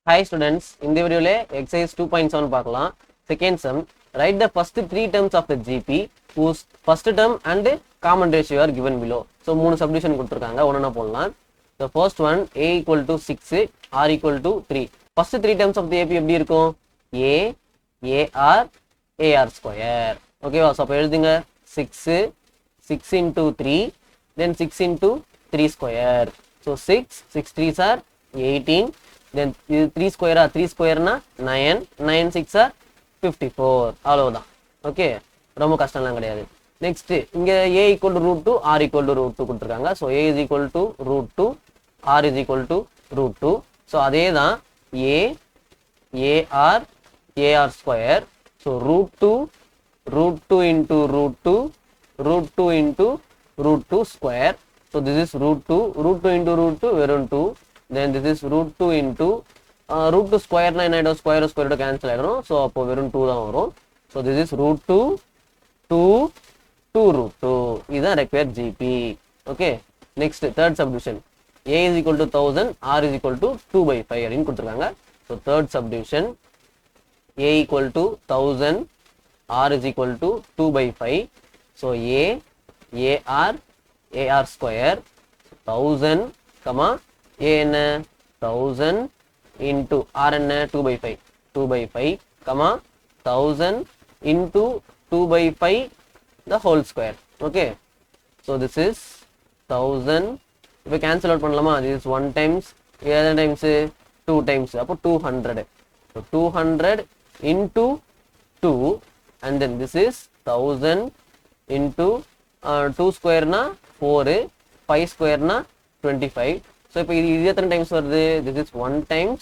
Hi students, in the video exercise 2.7 பார்க்கலாம். Second sum, write the first three terms of the GP whose first term and common ratio are given below. So மூணு subdivision கொடுத்திருக்காங்க, ஒண்ணா போடலாம். The first one a equal to 6, r equal to 3. First three terms of the AP எப்படி இருக்கும்? a, ar, ar square. Okay வா? So அப்ப எழுதுங்க 6, 6 into 3, then 6 into 3 square. So 6, 6 3s are 18. Then 3 square 3 square na 9, 9 6 are 54. அவ்வளவுதான். Okay, ரொம்ப கஷ்டம்லாம் கிடையாது. Next இங்க a equal to root 2, r equal to root 2 கொடுத்திருக்காங்க. So a is equal to root 2, r is equal to root 2. So அதே தான் a ar square. So root 2 into root 2 into root 2 square. So this is root 2 into root 2 வெறும் 2. Then this is root 2 into root 2 square na என்ன square cancel ஆயிடும். So அப்போ வெறும் 2 தான் வரும். So this is root 2 root 2. இதுதான் required GP. Okay. Next third subdivision. A is equal to 1000, R is equal to 2 by 5 அப்படின்னு கொடுத்திருக்காங்க. So third subdivision, A equal to 1000, R is equal to 2 by 5. So AR square 1000, comma a என்ன 1000 into r என்ன 2 by 5, comma 1000 into 2 by 5 the whole square. Okay, so this is 1000. இப்போ cancel out பண்ணலாமா? this is 1 times, other times 2 times, அப்போ 200. so 200 into 2, and then this is 1000 into 2 square na 4, 5 square na 25. So இப்போ இது எத்தனை times வருது? this is 1 times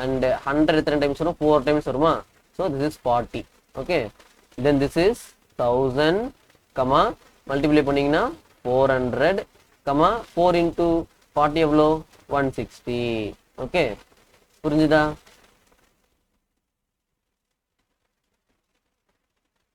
and 100 எத்தனை times வரும்? 4 times வருமா? so this is 40. okay, then this is 1000, comma multiply பண்ணீங்கன்னா 400, comma 4 into 40 எவ்வளோ? 160. okay, புரிஞ்சுதா?